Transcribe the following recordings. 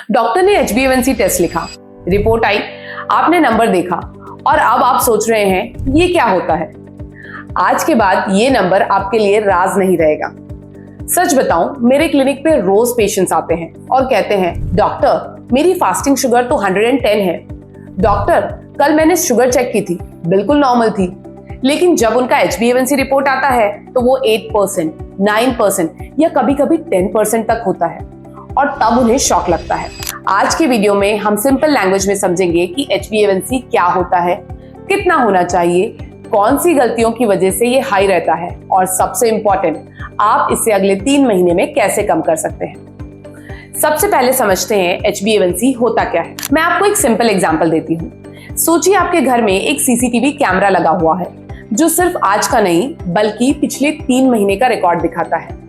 Doctor ने HbA1c test लिखा, report आई, आपने नंबर देखा और अब आप सोच रहे हैं ये क्या होता है। आज के बाद ये नंबर आपके लिए राज नहीं रहेगा। सच बताऊं, मेरे क्लिनिक पे रोज पेशेंट्स आते हैं और कहते हैं, डॉक्टर मेरी फास्टिंग शुगर तो 110 है। डॉक्टर कल मैंने शुगर चेक की थी, बिल्कुल नॉर्मल थी, लेकिन जब उनका HbA1c रिपोर्ट आता है तो वो 8%, 9% या कभी कभी 10% तक होता है और तब उन्हें शॉक लगता है। आज के वीडियो में हम सिंपल लैंग्वेज में समझेंगे कि HbA1c क्या होता है, कितना होना चाहिए, कौन सी गलतियों की वजह से ये हाई रहता है और सबसे इंपॉर्टेंट, आप इसे अगले 3 महीने में कैसे कम कर सकते हैं। सबसे पहले समझते हैं HbA1c होता क्या है। मैं आपको एक सिंपल एग्जांपल देती हूँ। सोचिए आपके घर में एक CCTV कैमरा लगा हुआ है जो सिर्फ आज का नहीं बल्कि पिछले 3 महीने का रिकॉर्ड दिखाता है।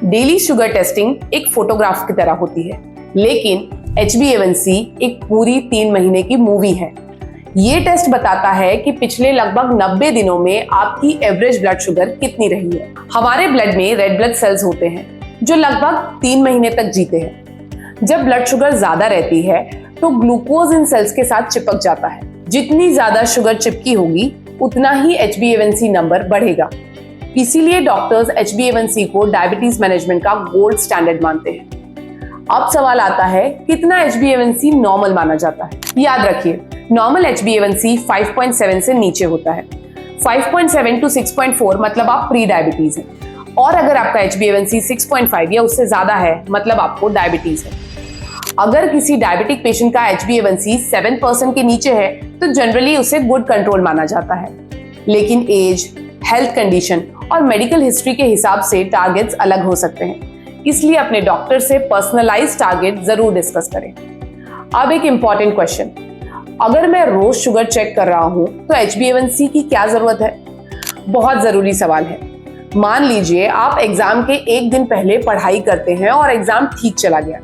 डेली शुगर टेस्टिंग एक फोटोग्राफ की तरह होती है, लेकिन HbA1c एक पूरी 3 महीने की मूवी है। ये टेस्ट बताता है कि पिछले लगभग 90 दिनों में आपकी एवरेज ब्लड शुगर कितनी रही है। हमारे ब्लड में रेड ब्लड सेल्स होते हैं जो लगभग 3 महीने तक जीते हैं। जब ब्लड शुगर ज्यादा रहती है तो ग्लूकोज इन सेल्स के साथ चिपक जाता है। जितनी ज्यादा शुगर चिपकी होगी उतना ही HbA1c नंबर बढ़ेगा। इसीलिए डॉक्टर्स HbA1c को डायबिटीज मैनेजमेंट का गोल्ड स्टैंडर्ड मानते हैं। अब सवाल आता है, कितना HbA1c नॉर्मल माना जाता है। याद रखिए, नॉर्मल HbA1c 5.7 से नीचे होता है। 5.7 to 6.4 मतलब आप प्री डायबिटीज हैं, और अगर आपका HbA1c 6.5 या उससे ज्यादा है मतलब आपको डायबिटीज है। अगर किसी डायबिटिक पेशेंट का HbA1c 7% के नीचे है तो जनरली उसे गुड कंट्रोल माना जाता है, लेकिन एज, हेल्थ कंडीशन और मेडिकल हिस्ट्री के हिसाब से टारगेट्स अलग हो सकते हैं। इसलिए अपने डॉक्टर से पर्सनलाइज्ड टारगेट जरूर डिस्कस करें। अब एक इंपॉर्टेंट क्वेश्चन, अगर मैं रोज शुगर चेक कर रहा हूं तो HbA1c की क्या जरूरत है? बहुत जरूरी सवाल है। मान लीजिए आप एग्जाम के एक दिन पहले पढ़ाई करते हैं और एग्जाम ठीक चला गया।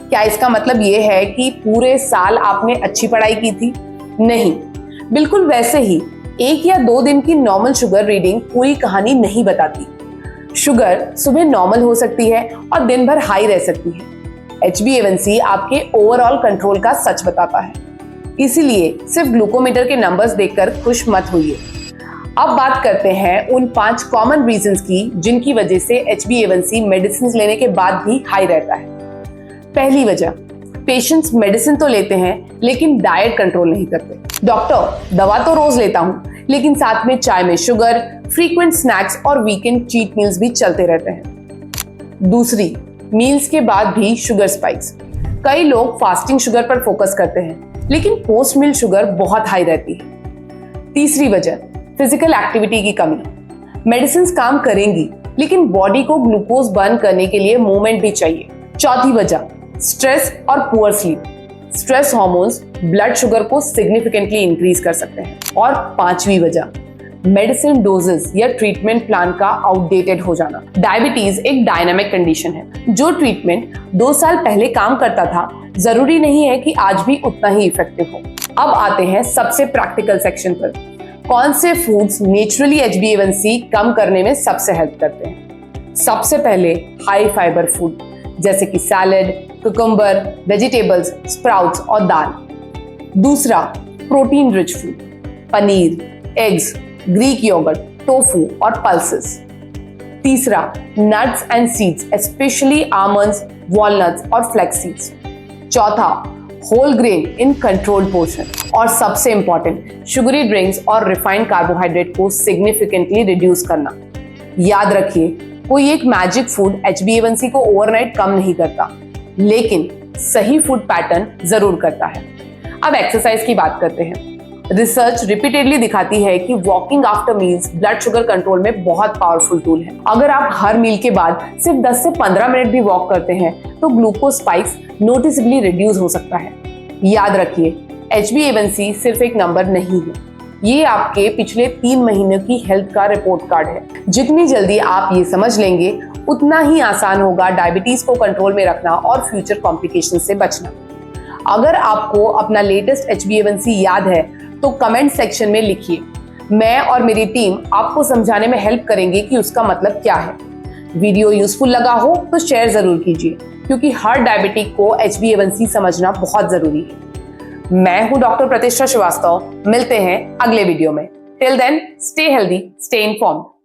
क्या इसका मतलब ये है कि पूरे साल आपने अच्छी पढ़ाई की थी? नहीं, बिल्कुल वैसे ही 1 या 2 दिन की नॉर्मल शुगर रीडिंग पूरी कहानी नहीं बताती। शुगर सुबह नॉर्मल हो सकती है और दिन भर हाई रह सकती है। HbA1c आपके ओवरऑल कंट्रोल का सच बताता है। इसीलिए सिर्फ ग्लूकोमीटर के नंबर्स देखकर खुश मत होइए। अब बात करते हैं उन 5 कॉमन रीजंस की जिनकी वजह से HbA1c मेडिसिन लेने के बाद भी हाई रहता है। पहली वजह, पेशेंट्स मेडिसिन तो लेते हैं लेकिन डाइट कंट्रोल नहीं करते। डॉक्टर दवा तो रोज लेता हूं, लेकिन साथ में चाय में शुगर, फ्रीक्वेंट स्नैक्स और वीकेंड चीट मील्स भी चलते रहते हैं। दूसरी, मील्स के बाद भी शुगर स्पाइक्स। कई लोग फास्टिंग शुगर पर फोकस करते हैं लेकिन पोस्ट मील शुगर बहुत हाई रहती है। तीसरी वजह, फिजिकल एक्टिविटी की कमी। मेडिसिन काम करेंगी लेकिन बॉडी को ग्लूकोज बर्न करने के लिए मूवमेंट भी चाहिए। चौथी वजह, स्ट्रेस और poor sleep. Stress hormones blood sugar को सिग्निफिकेंटली इंक्रीज कर सकते हैं। और 5वीं वजह, मेडिसिन डोजेस या ट्रीटमेंट प्लान का आउटडेटेड हो जाना। डायबिटीज एक डायनामिक कंडीशन है। जो ट्रीटमेंट 2 साल पहले काम करता था जरूरी नहीं है कि आज भी उतना ही इफेक्टिव हो। अब आते हैं सबसे प्रैक्टिकल सेक्शन पर। कौन से फूड्स नेचुरली HbA1c कम करने में सबसे हेल्प करते हैं? सबसे पहले हाई फाइबर फूड जैसे कि सैलेड, कुकुम्बर, वेजिटेबल्स, स्प्राउट्स और दाल। दूसरा, protein rich food, paneer, eggs, Greek yogurt, tofu और पल्सेस। तीसरा, nuts and seeds specially almonds, walnuts और फ्लैक्स सीड्स। चौथा, whole grain in controlled portion. और सबसे इंपॉर्टेंट, शुगरी ड्रिंक्स और रिफाइंड कार्बोहाइड्रेट को सिग्निफिकेंटली रिड्यूस करना। याद रखिए, कोई एक मैजिक फूड HbA1c को ओवरनाइट कम नहीं करता, लेकिन सही फूड पैटर्न जरूर करता है। अब एक्सरसाइज की बात करते हैं। रिसर्च रिपीटेडली दिखाती है कि walking after meals blood sugar control में बहुत पावरफुल टूल है। अगर आप हर मील के बाद सिर्फ 10 से 15 मिनट भी वॉक करते हैं तो ग्लूकोज स्पाइक्स नोटिसेबली रिड्यूस हो सकता है। याद रखिए, HbA1c सिर्फ एक नंबर नहीं है, ये आपके पिछले 3 महीनों की हेल्थ का रिपोर्ट कार्ड है। जितनी जल्दी आप ये समझ लेंगे उतना ही आसान होगा डायबिटीज को कंट्रोल में रखना और फ्यूचर कॉम्प्लिकेशन से बचना। अगर आपको अपना लेटेस्ट HbA1c याद है तो कमेंट सेक्शन में लिखिए। मैं और मेरी टीम आपको समझाने में हेल्प करेंगे कि उसका मतलब क्या है। वीडियो यूजफुल लगा हो तो शेयर जरूर कीजिए। क्योंकि हर डायबिटिक को HbA1c समझना बहुत जरूरी है। मैं हूं डॉक्टर प्रतिष्ठा श्रीवास्तव, मिलते हैं अगले वीडियो में। Till then stay healthy, stay informed.